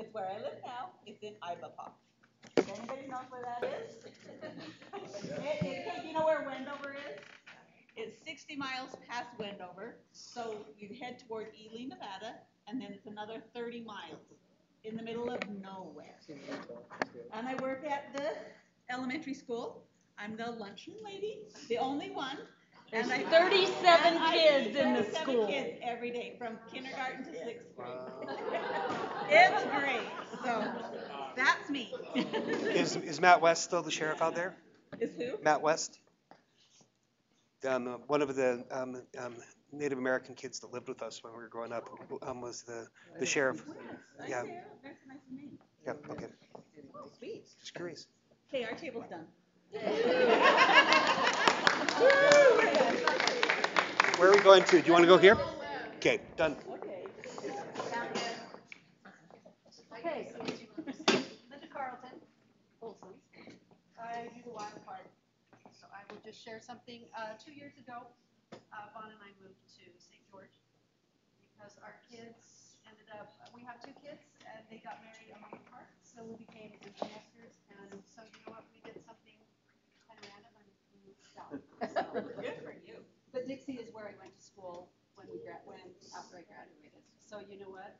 It's where I live now. It's in Ibapaw. Does anybody know where that is? You know where Wendover is? It's 60 miles past Wendover. So you head toward Ely, Nevada, and then it's another 30 miles in the middle of nowhere. And I work at the elementary school. I'm the luncheon lady, the only one. There's 37 kids in the school. 37 kids every day, from kindergarten to 6th grade. It's great. So that's me. Is Matt West still the sheriff out there? Is who? Matt West. One of the Native American kids that lived with us when we were growing up was the sheriff. Yeah. I recognize the name. Yeah. Okay. Oh, sweet. Just curious. Okay, our table's done. Where are we going to? Do you want to go here? Okay, done. Okay. Okay. Linda Carlton, Olson's. I do the wild part. So I will just share something. 2 years ago, Vaughn and I moved to St. George because our kids ended up, we have 2 kids, and they got married a month apart. So we became empty nesters. And so you know what? We did something kind of random and we moved south. So, Good for you. but Dixie is where I went to school after I graduated. So you know what?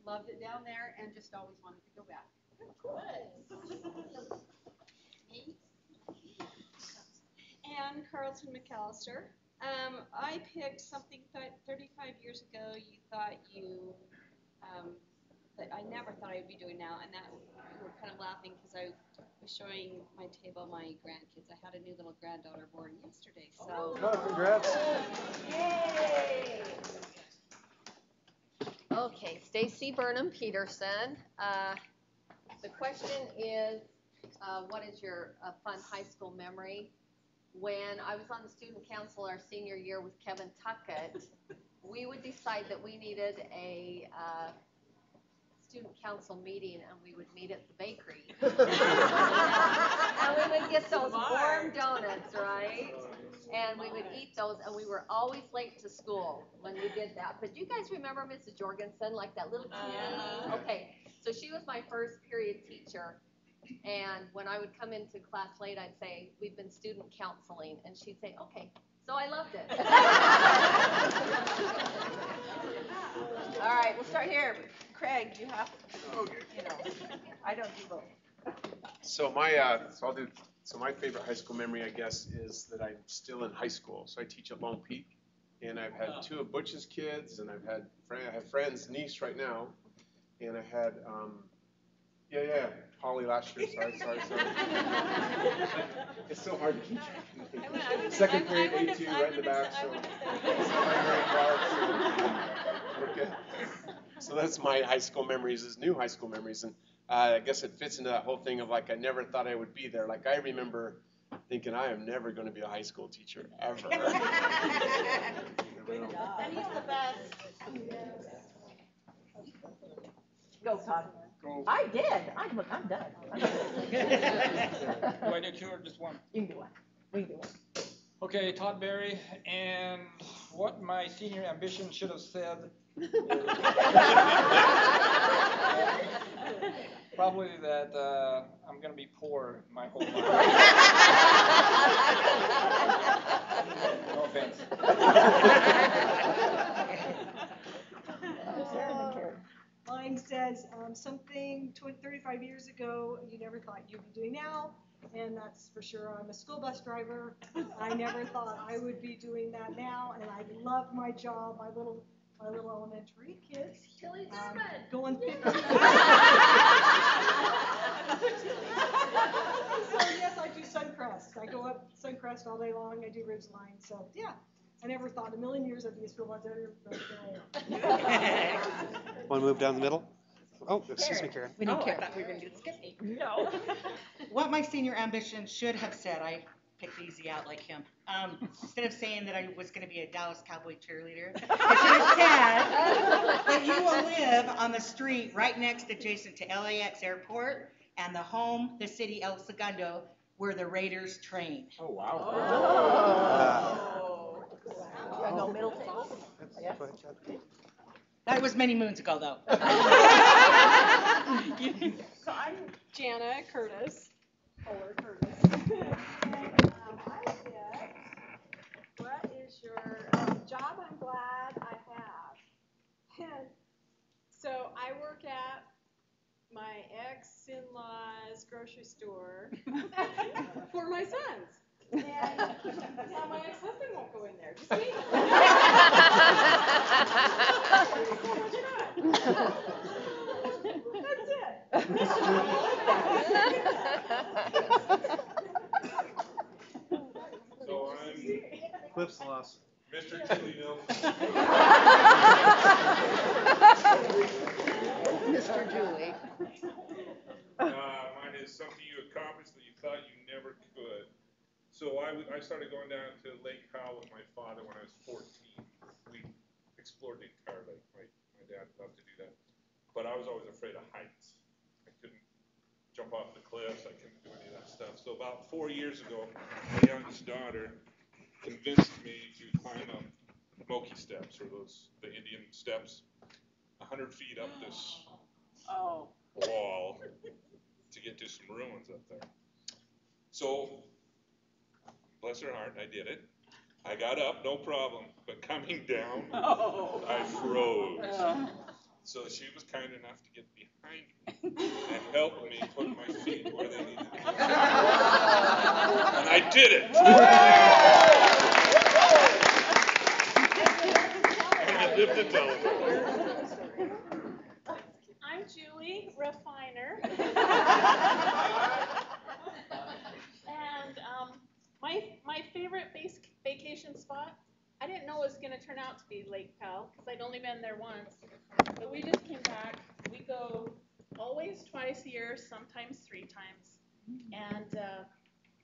Loved it down there and just always wanted to go back. Ann Carlton McAllister. I picked something 35 years ago you thought that I never thought I would be doing now, and that we were kind of laughing because I was showing my table my grandkids. I had a new little granddaughter born yesterday, so. Oh, congrats. Yay! Okay, Stacy Burnham Peterson. The question is, what is your fun high school memory? When I was on the student council our senior year with Kevin Tuckett, we would decide that we needed a student council meeting, and we would meet at the bakery. And we would get those warm donuts, right? And we would eat those, and we were always late to school when we did that. But do you guys remember Mrs. Jorgensen, like that little kid? Okay, so she was my first period teacher. And when I would come into class late, I'd say, we've been student counseling. And she'd say, okay. So I loved it. All right, we'll start here. Craig, you have to, I don't do both. So my favorite high school memory, I guess, is that I'm still in high school. So I teach at Lone Peak, and I've had 2 of Butch's kids, and I have friends, niece right now, and I had Holly last year. Sorry. It's so hard to keep track. Second period, A2, right in the back. Okay. So that's my high school memories, is new high school memories, and I guess it fits into that whole thing of like I never thought I would be there. Like I remember thinking I am never going to be a high school teacher ever. Good job. And he's the best. Go, Todd. Go. I did. I'm done. Do I do 2 or just 1? You can do 1. We can do 1. Okay, Todd Berry, and what my senior ambition should have said. Probably that I'm going to be poor my whole life. No offense. Mine says something 35 years ago you never thought you'd be doing now, and that's for sure. I'm a school bus driver. I never thought I would be doing that now, and I love my job. My little elementary kids. Going 50. So yes, I do Suncrest. I go up Suncrest all day long. I do Ridgeline. So yeah. I never thought in a million years I'd be a school bus driver, but Want to move down the middle? Oh, excuse me, Karen. We need Karen. I thought we were going to do the Skippy. No. What my senior ambition should have said, I picked easy out like him. Instead of saying that I was going to be a Dallas Cowboy cheerleader, I should have said that you will live on the street right next adjacent to LAX Airport and the home, the city El Segundo, where the Raiders train. Oh wow. Go middle table. Go ahead, Chad. That was many moons ago, though. So I'm Jana Curtis, Fuller Curtis. And I said, what is your job I'm glad I have? And so I work at my ex-in-law's grocery store for my sons. And now my ex-husband won't go in there. Just me. That's it. So I'm Cliff's lost. Mr. Julie Nelson. Mr. Julie. Mine is something you accomplished that you thought you never could. So I started going down to Lake Powell with my father when I was 14. We explored the entire lake. My dad loved to do that. But I was always afraid of heights. I couldn't jump off the cliffs. I couldn't do any of that stuff. So about 4 years ago, my youngest daughter convinced me to climb up Moki steps, or the Indian steps, 100 feet up this wall to get to some ruins up there. So, bless her heart, I did it. I got up, no problem, but coming down, I froze. So she was kind enough to get behind me and help me put my feet where they needed to be. And I did it. I lived to tell it. I'm Julie Refiner. And my favorite vacation spot, I didn't know it was going to turn out to be Lake Powell because I'd only been there once. But we just came back. We go always twice a year, sometimes 3 times. And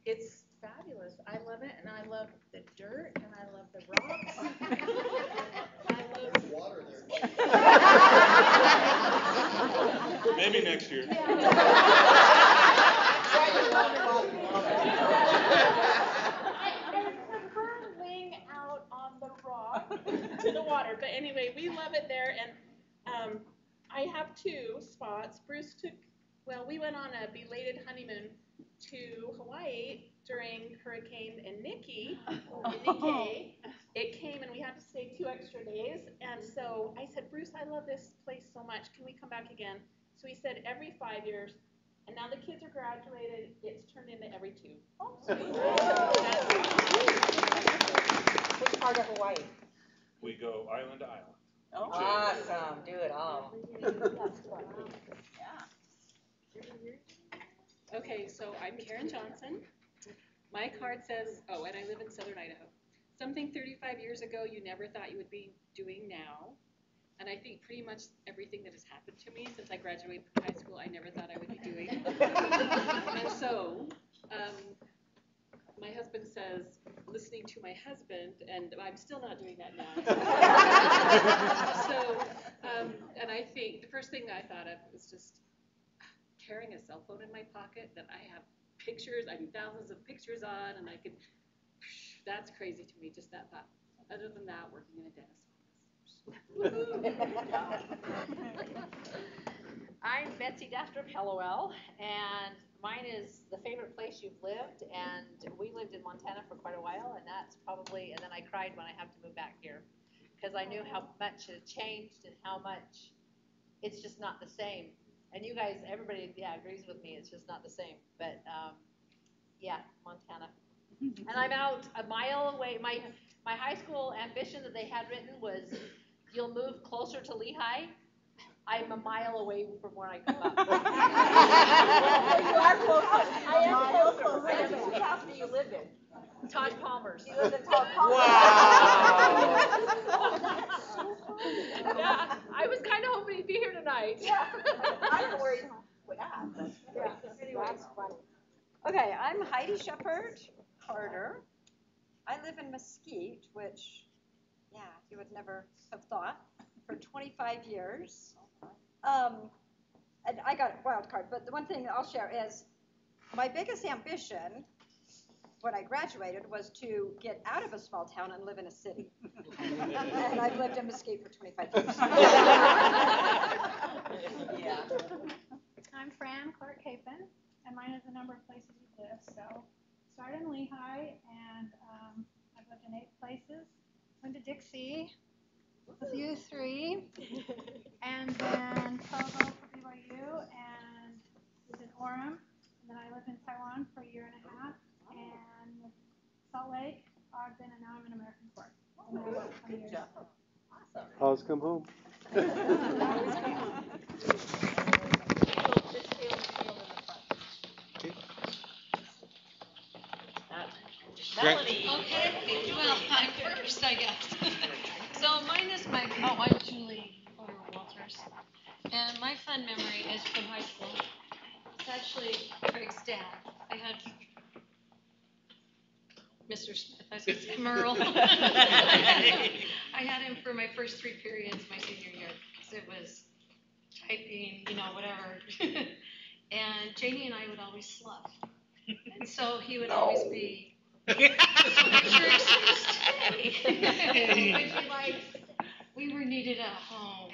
it's fabulous. I love it, and I love the dirt, and I love the rocks. I love water there. Maybe next year. I prefer laying out on the rock to the water. But anyway, we love it there, and I have 2 spots. Bruce we went on a belated honeymoon to Hawaii during Hurricane Nikki. It came and we had to stay 2 extra days. And so I said, Bruce, I love this place so much. Can we come back again? So he said every 5 years. And now the kids are graduated. It's turned into every 2. Which part of Hawaii? We go island to island. Oh. Awesome. Do it all. Okay, so I'm Karen Johnson. My card says, and I live in southern Idaho. Something 35 years ago you never thought you would be doing now. And I think pretty much everything that has happened to me since I graduated from high school, I never thought I would be doing. And so, my husband says, listening to my husband, and I'm still not doing that now. So, and I think the first thing I thought of was just carrying a cell phone in my pocket that I have pictures, I do thousands of pictures on, and I could, that's crazy to me, just that thought. Other than that, working in a dentist's I'm Betsy Dastrup Hellowell, and mine is the favorite place you've lived, and we lived in Montana for quite a while, and that's probably, and then I cried when I have to move back here, because I knew how much it changed and how much it's just not the same. And you guys, everybody, agrees with me, it's just not the same, but Montana. And I'm out a mile away. My high school ambition that they had written was, you'll move closer to Lehigh. I'm a mile away from where I grew up. You are closer. I am closer. Which house do you live in? Todd Palmer's. You live in Todd Palmer's. Wow. Yeah, I was kind of hoping he'd be here tonight. Yeah. I don't know where he's with that. Anyway. That's funny. Okay, I'm Heidi Shepard Carter. I live in Mesquite, which, you would never have thought, for 25 years. And I got a wild card, but the one thing I'll share is my biggest ambition when I graduated was to get out of a small town and live in a city. And I've lived in Mesquite for 25 years. Yeah. I'm Fran Clark Capon, and mine is the number of places you've lived. So, started in Lehigh, and I've lived in 8 places. Went to Dixie with U3, and then Provo for BYU, and lived in Orem. And then I lived in Taiwan for a year and a half, and Salt Lake, Ogden, and now I'm in American Fork. And there about 20 years. Awesome. Always come home. Melody. Okay, well, I'm first, I guess. So mine is I'm Julie Walters. And my fun memory is from high school. It's actually Craig's dad. I had Mr. Smith, I was going to say Merle. I had him for my first 3 periods my senior year because it was typing, whatever. And Janie and I would always slough. And so he would always be, at church Tuesday. I'd be like, we were needed at home.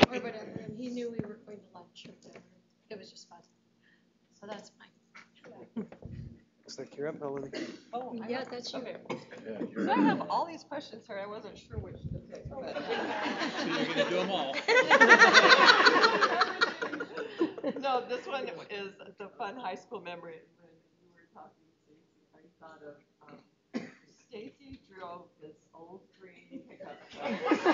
Or whatever. And he knew we were going to lunch or whatever. It was just fun. So that's mine. Looks like you're up, Melody. Oh, yeah, that's you. So I have all these questions here. I wasn't sure which to pick. But... So you're going to do them all. No, this one is the fun high school memory. When you were talking, Stacey, I thought of Stacey drove this old green pickup truck with a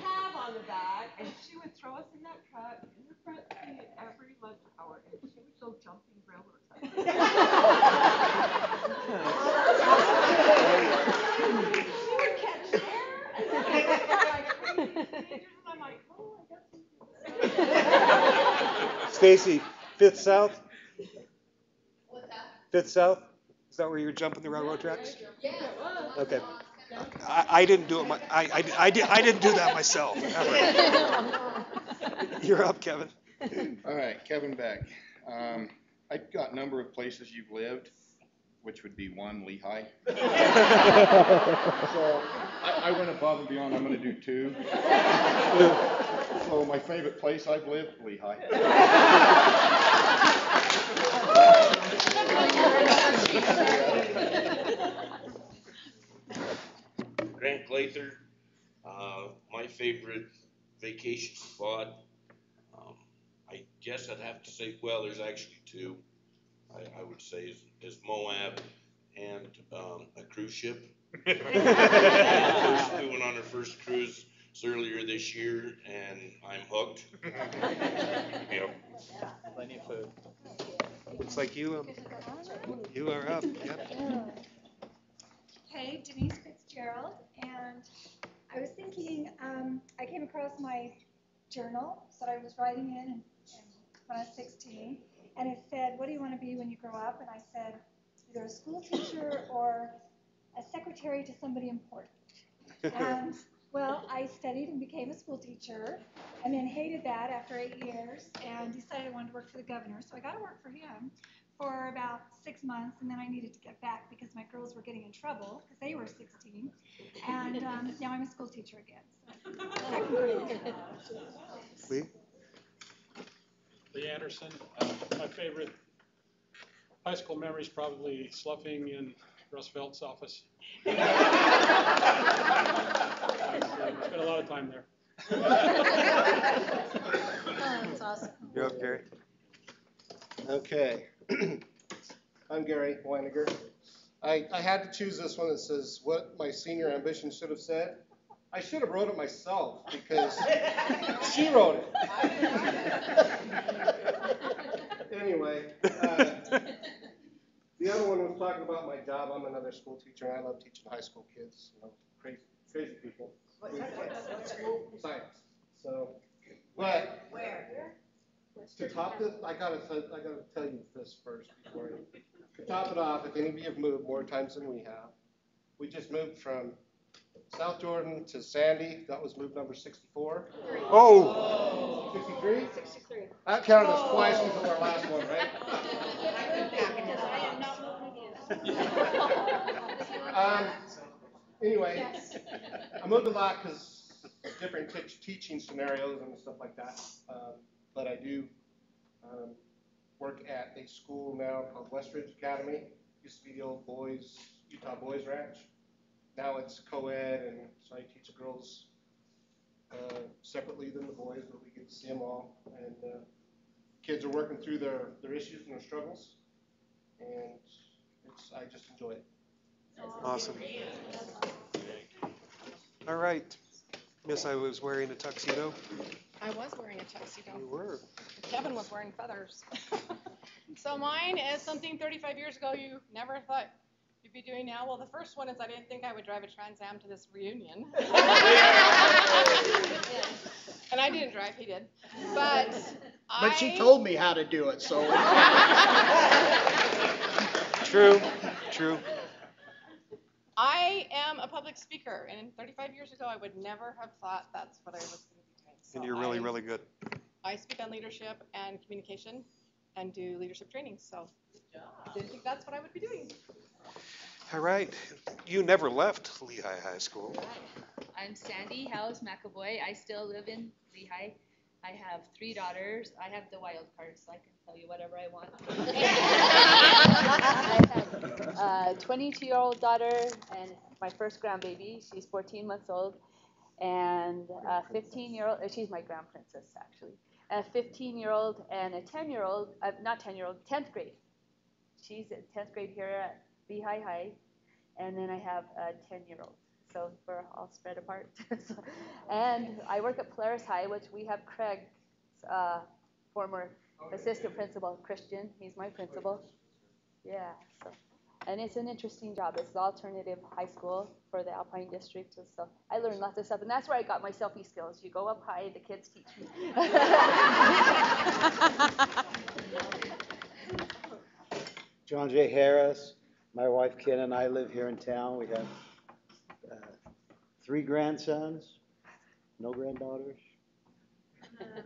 cab on the back, and she would throw us in that truck in the front seat every lunch hour, and she would show jumping railroad ties. She would catch air, and then I would go like crazy teenagers, and I'm like, oh, I guess we can do that. Stacy, 5th South? What's that? 5th South? Is that where you were jumping the railroad tracks? Yeah, it was. Okay. I didn't do it. I didn't do that myself. Ever. You're up, Kevin. All right, Kevin Beck. I've got a number of places you've lived, which would be 1, Lehigh. So I went above and beyond. I'm going to do 2. So my favorite place I've lived, Lehigh. Grant Glather, my favorite vacation spot, I guess I'd have to say, well, there's actually 2, I would say, is Moab and a cruise ship. We went on our first cruise earlier this year, and I'm hooked. Yep. Plenty of food. Looks like you are up. Yep. Hey, Denise Fitzgerald, and I was thinking, I came across my journal that I was writing in when I was 16, and it said, what do you want to be when you grow up? And I said, either a school teacher or a secretary to somebody important. And, well, I studied and became a school teacher, and then hated that after 8 years, and decided I wanted to work for the governor, so I got to work for him for about 6 months, and then I needed to get back because my girls were getting in trouble because they were 16, and now I'm a school teacher again. So. Lee? Lee Anderson. My favorite high school memory is probably sloughing in Russ Velt's office. I spent a lot of time there. That's awesome. You're up, Gary. Okay. I'm Gary Weiniger. I had to choose this one that says what my senior ambition should have said. I should have wrote it myself because she wrote it. Anyway, the other one was talking about my job. I'm another school teacher, and I love teaching high school kids, crazy people. Science. So, but Where? to top this, I gotta tell you this first before to top it off. If any of you have moved more times than we have, we just moved from South Jordan to Sandy. That was move number 64. Oh! 63? 63. That counted as twice because of our last one, right? Anyway, I moved a lot because different teaching scenarios and stuff like that. But I do work at a school now called Westridge Academy. Used to be the old Utah Boys Ranch. Now it's co-ed, and so I teach the girls separately than the boys, but we get to see them all. And kids are working through their issues and their struggles, and I just enjoy it. Awesome. All right. Miss, I was wearing a tuxedo. I was wearing a tuxedo. You were. Kevin was wearing feathers. So mine is something 35 years ago you never thought you'd be doing now. Well, the first one is I didn't think I would drive a Trans Am to this reunion. And I didn't drive, he did. But she told me how to do it, so. True, true. I am a public speaker, and 35 years ago I would never have thought that's what I was going to be doing. So And you're really, really good. I speak on leadership and communication and do leadership training, so I didn't think that's what I would be doing. All right. You never left Lehigh High School. I'm Sandy House McAvoy. I still live in Lehigh. I have 3 daughters. I have the wild card, so I can tell you whatever I want. I have a 22-year-old daughter and my first grandbaby. She's 14 months old. And a 15-year-old, she's my grand princess, actually. And a 15-year-old and a 10-year-old, not 10-year-old, 10th grade. She's in 10th grade here at Lehigh High. And then I have a 10-year-old. So we're all spread apart. And I work at Polaris High, which we have Craig, former assistant principal, Christian. He's my principal. Yeah. So, and it's an interesting job. It's the alternative high school for the Alpine District. And so I learned lots of stuff. And that's where I got my selfie skills. You go up high, the kids teach me. John J. Harris. My wife Ken and I live here in town. We have 3 grandsons, no granddaughters.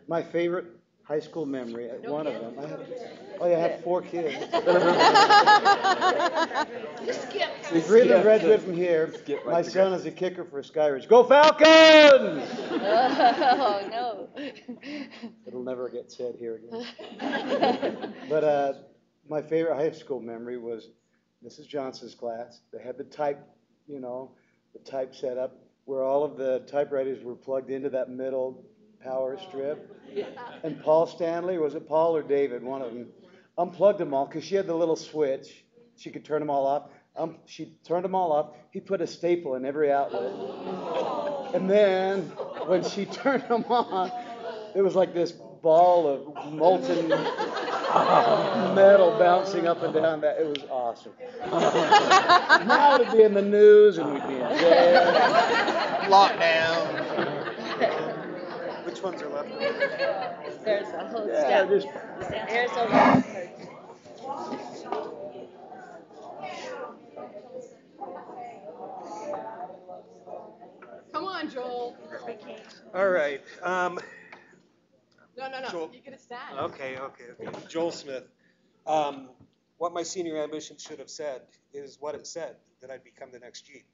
My favorite high school memory, one of them, I have 4 kids. We 3 live graduate from here. My son is a kicker for Skyridge. Go Falcons! Oh, no. It'll never get said here again. But my favorite high school memory was Mrs. Johnson's class. They had the type, the type set up where all of the typewriters were plugged into that middle power strip. And Paul Stanley, was it Paul or David? One of them unplugged them all because she had the little switch. She could turn them all off. She turned them all off. He put a staple in every outlet. And then when she turned them on, it was like this ball of molten metal bouncing up and down. It was awesome. Now it'd be in the news and we'd be in jail. Lockdown. Which ones are left? There's a whole Yeah, stack. There's a lot. Come on, Joel. All right. No. Joel. You get a stack. Okay. Joel Smith. What my senior ambition should have said is what it said, that I'd become the next Jeep.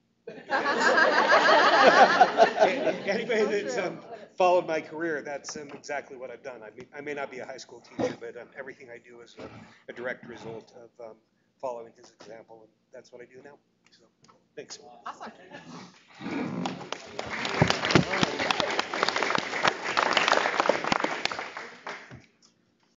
Anybody that's followed my career, that's exactly what I've done. I may not be a high school teacher, but everything I do is a direct result of following his example, and that's what I do now. So, thanks. Awesome.